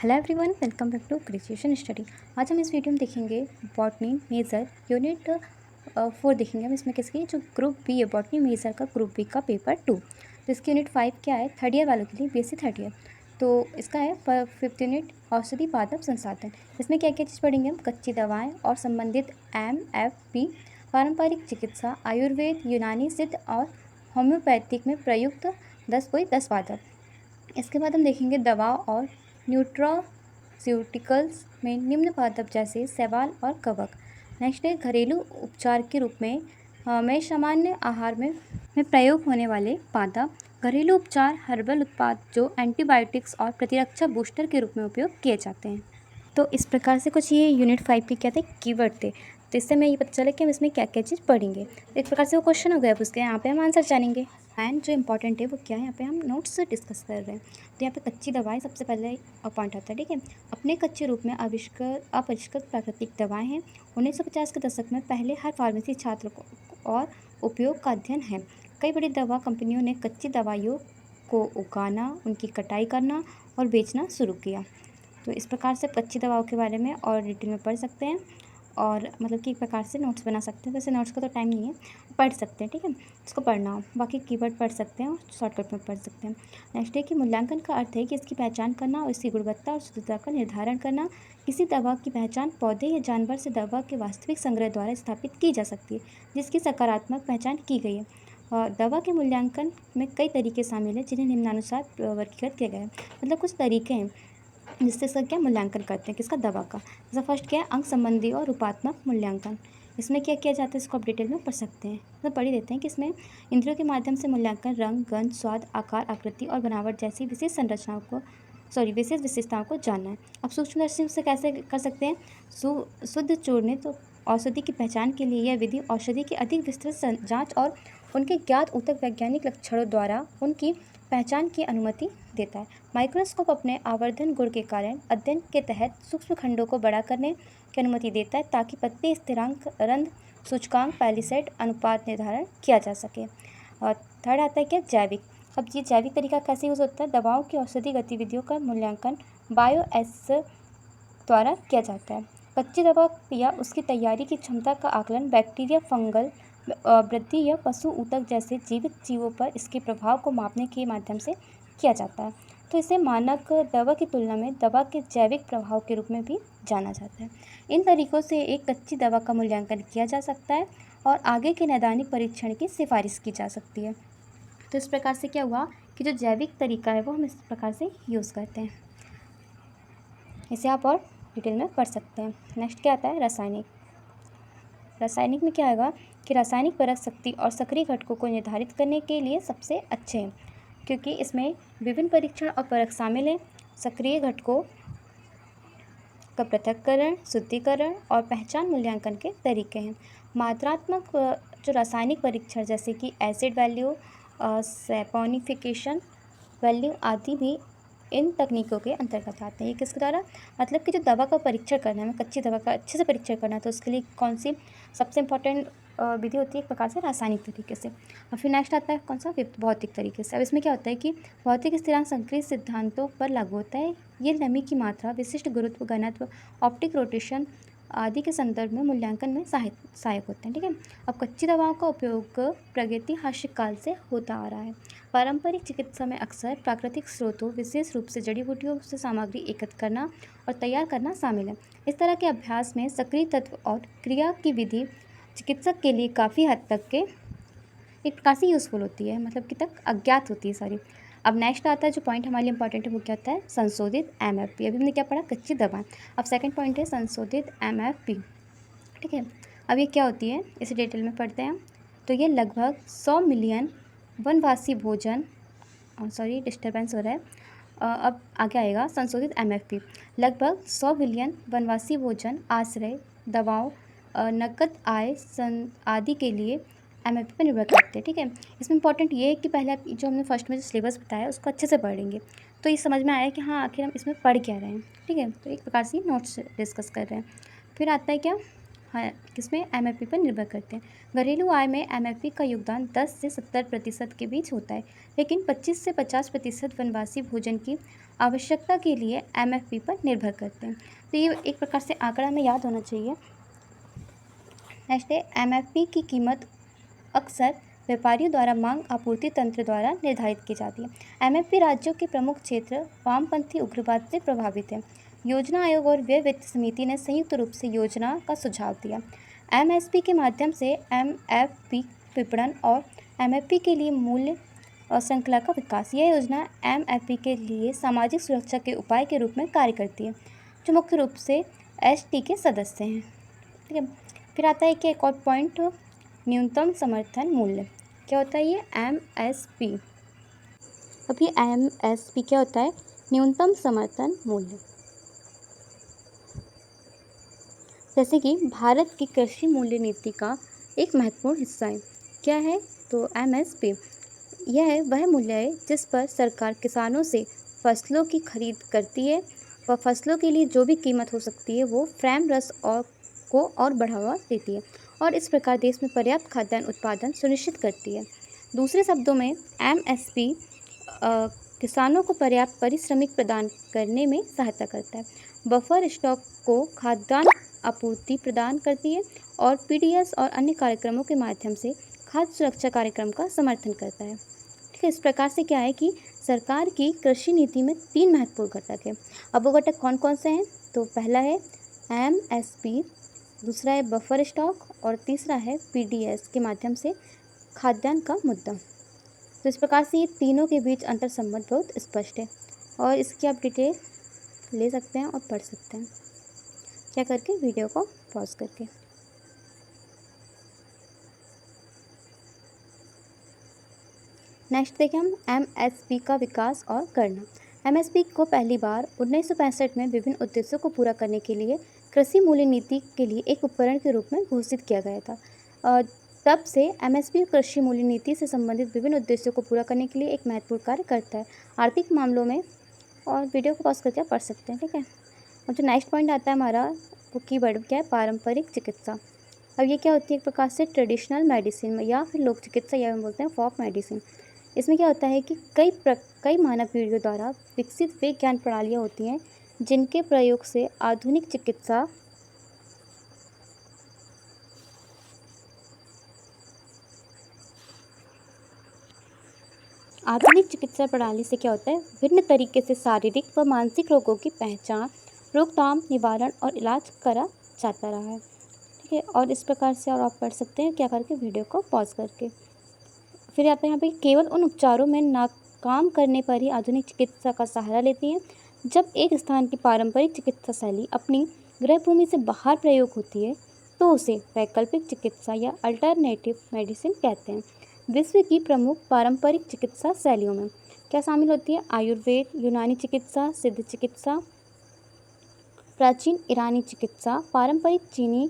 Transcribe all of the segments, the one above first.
Hello everyone, welcome back to graduation study. आज हम इस वीडियो में देखेंगे बॉटनी मेजर यूनिट 4 देखेंगे हम। इसमें किसकी जो ग्रुप बी है बॉटनी मेजर का ग्रुप बी का पेपर 2। तो इसकी यूनिट 5 क्या है थर्ड ईयर वालों के लिए, बीएससी थर्ड ईयर। तो इसका है 5th यूनिट औषधि पादप संसाधन। इसमें क्या क्या चीज़ पढ़ेंगे हम? कच्ची दवाएँ और संबंधित MFP, पारंपरिक चिकित्सा, आयुर्वेद, यूनानी सिद्ध और होम्योपैथिक में प्रयुक्त 10 पादप। इसके बाद हम देखेंगे दवा और न्यूट्रास्यूटिकल्स में निम्न पादप जैसे शैवाल और कवक। नेक्स्ट है घरेलू उपचार के रूप में सामान्य आहार में प्रयोग होने वाले पादप। घरेलू उपचार हर्बल उत्पाद जो एंटीबायोटिक्स और प्रतिरक्षा बूस्टर के रूप में उपयोग किए जाते हैं। तो इस प्रकार से कुछ ये यूनिट 5 के क्या थे कीवर्ड थे। तो इससे हमें ये पता चला कि हम इसमें क्या क्या चीज़ पढ़ेंगे। एक प्रकार से वो क्वेश्चन हो गया उसके, यहाँ पे हम आंसर जानेंगे। एंड जो इंपॉर्टेंट है वो क्या है, यहाँ पे हम नोट्स डिस्कस कर रहे हैं। तो यहाँ पे कच्ची दवाएं सबसे पहले पॉइंट आता है, ठीक है। अपने कच्चे रूप में अपरिष्कृत प्राकृतिक दवाएं हैं। 1950 के दशक में पहले हर फार्मेसी छात्र को और उपयोग का अध्ययन है। कई बड़ी दवा कंपनियों ने कच्ची दवाइयों को उगाना, उनकी कटाई करना और बेचना शुरू किया। तो इस प्रकार से कच्ची दवाओं के बारे में और डिटेल में पढ़ सकते हैं और मतलब कि एक प्रकार से नोट्स बना सकते हैं। वैसे नोट्स का तो टाइम नहीं है, पढ़ सकते हैं, ठीक है। इसको पढ़ना हो, बाकी कीवर्ड पढ़ सकते हैं और शॉर्टकट में पढ़ सकते हैं। नेक्स्ट है कि मूल्यांकन का अर्थ है कि इसकी पहचान करना और इसकी गुणवत्ता और शुद्धता का निर्धारण करना। किसी दवा की पहचान पौधे या जानवर से दवा के वास्तविक संग्रह द्वारा स्थापित की जा सकती है जिसकी सकारात्मक पहचान की गई है। और दवा के मूल्यांकन में कई तरीके शामिल हैं जिन्हें निम्नानुसार वर्गीकृत किया गया है। मतलब कुछ तरीके हैं जिससे इसका क्या मूल्यांकन करते हैं, किसका? दवा का। जैसा फर्स्ट क्या है, अंग संबंधी और रूपात्मक मूल्यांकन। इसमें क्या किया जाता है इसको आप डिटेल में पढ़ सकते हैं, मतलब पढ़ ही देते हैं कि इसमें इंद्रियों के माध्यम से मूल्यांकन रंग, गंध, स्वाद, आकार, आकृति और बनावट जैसी विशेष विशेषताओं को जानना है। अब सूक्ष्मदर्शी से कैसे कर सकते हैं? शुद्ध चूर्णित तो औषधि की पहचान के लिए यह विधि औषधि की अधिक विस्तृत जांच और उनके ज्ञात ऊतक वैज्ञानिक लक्षणों द्वारा उनकी पहचान की अनुमति देता है। माइक्रोस्कोप अपने आवर्धन गुण के कारण अध्ययन के तहत सूक्ष्म खंडों को बड़ा करने की अनुमति देता है ताकि पत्ते स्थिरांक, रंध्र सूचकांक, पैलिसेड अनुपात निर्धारण किया जा सके। और थर्ड आता है क्या? जैविक। अब ये जैविक तरीका कैसे यूज़ होता है? दवाओं की औषधि गतिविधियों का मूल्यांकन बायोएस द्वारा किया जाता है। कच्ची दवा या उसकी तैयारी की क्षमता का आकलन बैक्टीरिया, फंगल वृद्धि या पशु ऊतक जैसे जीवित जीवों पर इसके प्रभाव को मापने के माध्यम से किया जाता है। तो इसे मानक दवा की तुलना में दवा के जैविक प्रभाव के रूप में भी जाना जाता है। इन तरीकों से एक कच्ची दवा का मूल्यांकन किया जा सकता है और आगे के नैदानिक परीक्षण की सिफारिश की जा सकती है। तो इस प्रकार से क्या हुआ कि जो जैविक तरीका है वो हम इस प्रकार से यूज़ करते हैं। इसे आप और डिटेल में पढ़ सकते हैं। नेक्स्ट क्या आता है? रासायनिक। रासायनिक में क्या आएगा कि रासायनिक परख शक्ति और सक्रिय घटकों को निर्धारित करने के लिए सबसे अच्छे हैं, क्योंकि इसमें विभिन्न परीक्षण और परख शामिल हैं। सक्रिय घटकों का पृथक्करण, शुद्धिकरण और पहचान मूल्यांकन के तरीके हैं। मात्रात्मक जो रासायनिक परीक्षण जैसे कि एसिड वैल्यू, सैपोनिफिकेशन वैल्यू आदि भी इन तकनीकों के अंतर्गत आते हैं। ये किसके द्वारा? मतलब कि जो दवा का परीक्षण करना है, हमें कच्ची दवा का अच्छे से परीक्षण करना है, तो उसके लिए कौन सी सबसे इम्पोर्टेंट विधि होती है? एक प्रकार से रासायनिक तरीके से। और फिर नेक्स्ट आता है कौन सा? भौतिक तरीके से। अब इसमें क्या होता है कि भौतिक स्थिरांक संक्रिय सिद्धांतों पर लागू होता है। ये नमी की मात्रा, विशिष्ट गुरुत्व, घनत्व, ऑप्टिक रोटेशन आदि के संदर्भ में मूल्यांकन में सहायक होते हैं, ठीक है। अब कच्ची दवाओं का उपयोग प्रागैतिहासिक काल से होता आ रहा है। पारंपरिक चिकित्सा में अक्सर प्राकृतिक स्रोतों, विशेष रूप से जड़ी बूटियों से सामग्री एकत्र करना और तैयार करना शामिल है। इस तरह के अभ्यास में सक्रिय तत्व और क्रिया की विधि चिकित्सक के लिए काफ़ी हद तक के एक प्रकार से यूज़फुल होती है, मतलब कि तक अज्ञात होती है सारी। अब नेक्स्ट आता है जो पॉइंट हमारे लिए इंपॉर्टेंट है वो क्या होता है? संशोधित MFP। अभी हमने क्या पढ़ा? कच्ची दवा। अब सेकंड पॉइंट है संशोधित MFP, ठीक है। अब ये क्या होती है इसे डिटेल में पढ़ते हैं। तो ये लगभग 100 मिलियन वनवासी भोजन, सॉरी डिस्टर्बेंस हो रहा है, अब आगे आएगा संशोधित MFP। लगभग 100 बिलियन वनवासी भोजन, आश्रय, दवाओं, नकद आय आदि के लिए MFP पर निर्भर करते हैं, ठीक है। इसमें इंपॉर्टेंट ये है कि पहले आप जो हमने फर्स्ट में जो सिलेबस बताया उसको अच्छे से पढ़ेंगे तो ये समझ में आया कि हाँ आखिर हम इसमें पढ़ क्या रहे हैं, ठीक है। तो एक प्रकार से नोट्स डिस्कस कर रहे हैं। फिर आता है क्या? हाँ, किसमें एमएफपी पर निर्भर करते हैं। घरेलू आय में एमएफपी का योगदान 10 से 70% के बीच होता है, लेकिन 25 से 50% वनवासी भोजन की आवश्यकता के लिए एमएफपी पर निर्भर करते हैं। तो ये एक प्रकार से आंकड़ा हमें याद होना चाहिए। नेक्स्ट है, एमएफपी की कीमत अक्सर व्यापारियों द्वारा मांग आपूर्ति तंत्र द्वारा निर्धारित की जाती है। एमएफपी राज्यों के प्रमुख क्षेत्र वामपंथी उग्रवाद से प्रभावित है। योजना आयोग और व्यय वित्त समिति ने संयुक्त रूप से योजना का सुझाव दिया। एमएसपी के माध्यम से एमएफपी विपणन और एमएफपी के लिए मूल्य श्रृंखला का विकास। यह योजना एमएफपी के लिए सामाजिक सुरक्षा के उपाय के रूप में कार्य करती है, जो मुख्य रूप से एसटी के सदस्य हैं। ठीक है, फिर आता है कि एक और पॉइंट, न्यूनतम समर्थन मूल्य। क्या होता है ये एमएसपी। अब ये एमएसपी क्या होता है? न्यूनतम समर्थन मूल्य। जैसे कि भारत की कृषि मूल्य नीति का एक महत्वपूर्ण हिस्सा है। क्या है? तो एमएसपी यह वह मूल्य है जिस पर सरकार किसानों से फसलों की खरीद करती है व फसलों के लिए जो भी कीमत हो सकती है वो फ्रेम रस और बढ़ावा देती है और इस प्रकार देश में पर्याप्त खाद्यान्न उत्पादन सुनिश्चित करती है। दूसरे शब्दों में एमएसपी किसानों को पर्याप्त पारिश्रमिक प्रदान करने में सहायता करता है, बफर स्टॉक को खाद्यान्न आपूर्ति प्रदान करती है और पीडीएस और अन्य कार्यक्रमों के माध्यम से खाद्य सुरक्षा कार्यक्रम का समर्थन करता है। ठीक है, इस प्रकार से क्या है कि सरकार की कृषि नीति में 3 महत्वपूर्ण घटक है। अब वो घटक कौन कौन से हैं? तो पहला है एमएसपी, दूसरा है बफर स्टॉक और तीसरा है पीडीएस के माध्यम से खाद्यान्न का मुद्दा। तो इस प्रकार से ये तीनों के बीच अंतर संबंध बहुत स्पष्ट है और इसकी आप डिटेल ले सकते हैं और पढ़ सकते हैं, क्या करके, वीडियो को पॉज करके। नेक्स्ट देखें हम एमएसपी का विकास और करना। एमएसपी को पहली बार 1965 में विभिन्न उद्देश्यों को पूरा करने के लिए कृषि मूल्य नीति के लिए एक उपकरण के रूप में घोषित किया गया था। तब से एमएसपी कृषि मूल्य नीति से संबंधित विभिन्न उद्देश्यों को पूरा करने के लिए एक महत्वपूर्ण कार्य करता है आर्थिक मामलों में। और वीडियो को पॉज करके पढ़ सकते हैं। ठीक है, और जो नेक्स्ट पॉइंट आता है हमारा, वो कीवर्ड क्या है? पारंपरिक चिकित्सा। अब ये क्या होती है? एक प्रकार से ट्रेडिशनल मेडिसिन या फिर लोक चिकित्सा या हम बोलते हैं फोक मेडिसिन। इसमें क्या होता है कि कई मानव पीढ़ियों द्वारा विकसित वे ज्ञान प्रणालियाँ होती हैं जिनके प्रयोग से आधुनिक चिकित्सा प्रणाली से क्या होता है? भिन्न तरीके से शारीरिक व मानसिक रोगों की पहचान, रोकथाम, निवारण और इलाज करा जाता रहा है। ठीक है, और इस प्रकार से और आप पढ़ सकते हैं, क्या करके, वीडियो को पॉज करके। फिर आप यहाँ पे केवल उन उपचारों में नाकाम करने पर ही आधुनिक चिकित्सा का सहारा लेती हैं जब एक स्थान की पारंपरिक चिकित्सा शैली अपनी गृहभूमि से बाहर प्रयोग होती है तो उसे वैकल्पिक चिकित्सा या अल्टरनेटिव मेडिसिन कहते हैं। विश्व की प्रमुख पारंपरिक चिकित्सा शैलियों में क्या शामिल होती है? आयुर्वेद, यूनानी चिकित्सा, सिद्ध चिकित्सा, प्राचीन ईरानी चिकित्सा, पारंपरिक चीनी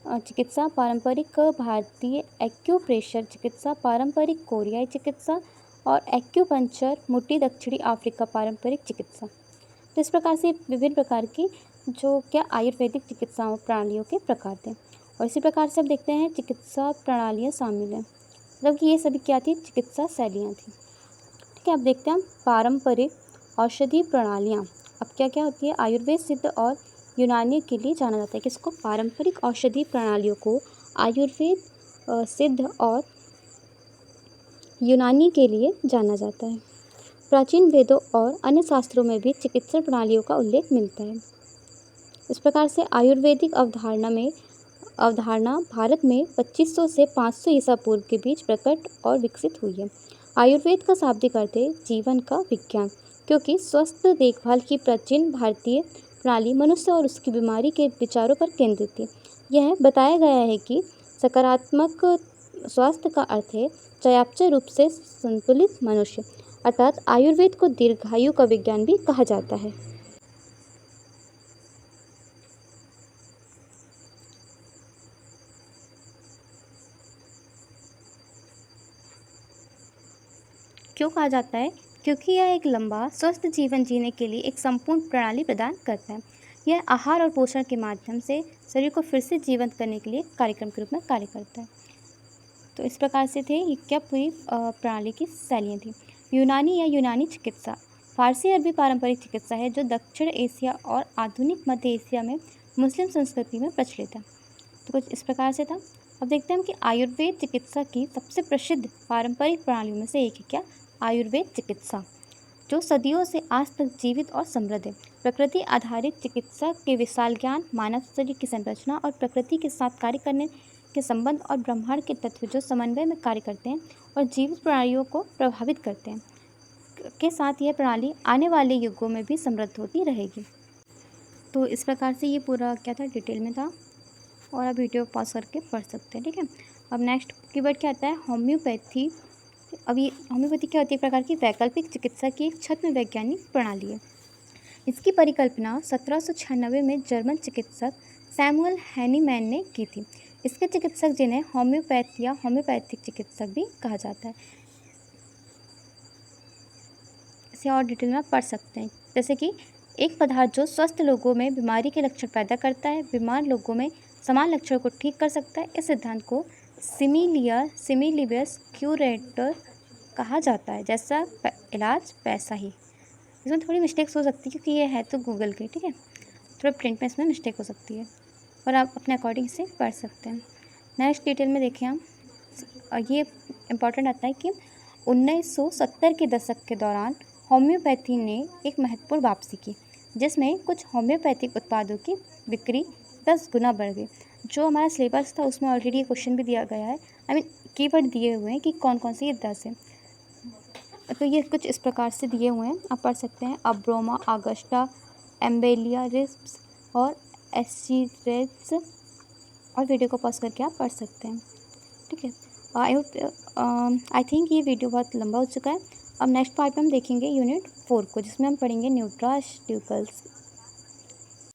चिकित्सा, पारंपरिक भारतीय एक्यूप्रेशर चिकित्सा, पारंपरिक कोरियाई चिकित्सा और एक्यूपंक्चर, मुट्ठी दक्षिणी अफ्रीका पारंपरिक चिकित्सा। तो इस प्रकार से विभिन्न प्रकार की जो क्या आयुर्वेदिक चिकित्साओं प्रणालियों के प्रकार थे। और इसी प्रकार से अब देखते हैं चिकित्सा प्रणालियाँ शामिल हैं, मतलब कि ये सभी क्या थी? चिकित्सा शैलियाँ थी। ठीक है, अब देखते हैं हम पारंपरिक औषधि प्रणालियाँ। अब क्या क्या होती है? आयुर्वेद, सिद्ध और यूनानी के लिए जाना जाता है। किसको? पारंपरिक औषधि प्रणालियों को आयुर्वेद, सिद्ध और यूनानी के लिए जाना जाता है। प्राचीन वेदों और अन्य शास्त्रों में भी चिकित्सा प्रणालियों का उल्लेख मिलता है। इस प्रकार से आयुर्वेदिक अवधारणा भारत में 2500 से 500 ईसा पूर्व के बीच प्रकट और विकसित हुई है। आयुर्वेद का शाब्दिक अर्थ है जीवन का विज्ञान, क्योंकि स्वस्थ देखभाल की प्राचीन भारतीय प्रणाली मनुष्य और उसकी बीमारी के विचारों पर केंद्रित थी। यह बताया गया है कि सकारात्मक स्वास्थ्य का अर्थ है चयापचय रूप से संतुलित मनुष्य, अर्थात आयुर्वेद को दीर्घायु का विज्ञान भी कहा जाता है। क्यों कहा जाता है? क्योंकि यह एक लंबा स्वस्थ जीवन जीने के लिए एक संपूर्ण प्रणाली प्रदान करता है। यह आहार और पोषण के माध्यम से शरीर को फिर से जीवंत करने के लिए कार्यक्रम के रूप में कार्य करता है। तो इस प्रकार से थे ये क्या पूरी प्रणाली की शैलियाँ थी। यूनानी या यूनानी चिकित्सा फारसी अरबी पारंपरिक चिकित्सा है जो दक्षिण एशिया और आधुनिक मध्य एशिया में मुस्लिम संस्कृति में प्रचलित है। तो कुछ इस प्रकार से था। अब देखते हैं हम कि आयुर्वेद चिकित्सा की सबसे प्रसिद्ध पारंपरिक प्रणालियों में से एक है क्या, आयुर्वेद चिकित्सा, जो सदियों से आज तक जीवित और समृद्ध है। प्रकृति आधारित चिकित्सा के विशाल ज्ञान, मानव शरीर की संरचना और प्रकृति के साथ कार्य करने के संबंध और ब्रह्मांड के तत्व जो समन्वय में कार्य करते हैं और जीवित प्रणालियों को प्रभावित करते हैं के साथ यह प्रणाली आने वाले युगों में भी समृद्ध होती रहेगी। तो इस प्रकार से ये पूरा क्या था, डिटेल में था, और आप वीडियो पॉज करके पढ़ सकते हैं। ठीक है। अब नेक्स्ट कीवर्ड क्या आता है, होम्योपैथी। अब ये होम्योपैथी क्या होती है, एक प्रकार की वैकल्पिक चिकित्सा की एक छद्म वैज्ञानिक प्रणाली है। इसकी परिकल्पना 1796 में जर्मन चिकित्सक सैमुअल हैनीमैन ने की थी। इसके चिकित्सक जिन्हें होम्योपैथ या होम्योपैथिक चिकित्सक भी कहा जाता है, इसे और डिटेल में आप पढ़ सकते हैं। जैसे कि एक पदार्थ जो स्वस्थ लोगों में बीमारी के लक्षण पैदा करता है, बीमार लोगों में समान लक्षणों को ठीक कर सकता है। इस सिद्धांत को सिमिलियस क्यूरेटर कहा जाता है। जैसा इलाज वैसा ही। इसमें थोड़ी मिस्टेक्स हो सकती है क्योंकि ये है तो गूगल की, ठीक है, थोड़ा प्रिंट में इसमें मिस्टेक हो सकती है और आप अपने अकॉर्डिंग से पढ़ सकते हैं। नेक्स्ट डिटेल में देखिए हम, ये इम्पॉर्टेंट आता है कि 1970 के दशक के दौरान होम्योपैथी ने एक महत्वपूर्ण वापसी की, जिसमें कुछ होम्योपैथिक उत्पादों की बिक्री 10 गुना बढ़ गई। जो हमारा सिलेबस था उसमें ऑलरेडी ये क्वेश्चन भी दिया गया है, कीवर्ड दिए हुए हैं कि कौन कौन से ये 10 है। तो ये कुछ इस प्रकार से दिए हुए हैं, आप पढ़ सकते हैं। अब्रोमा, आगस्टा, एम्बेलिया रिस्प्स और एस्चीरेट्स, और वीडियो को पॉज करके आप पढ़ सकते हैं। ठीक है। आई थिंक ये वीडियो बहुत लंबा हो चुका है। अब नेक्स्ट पार्ट में हम देखेंगे यूनिट 4 को, जिसमें हम पढ़ेंगे न्यूट्रास्यूटिकल्स।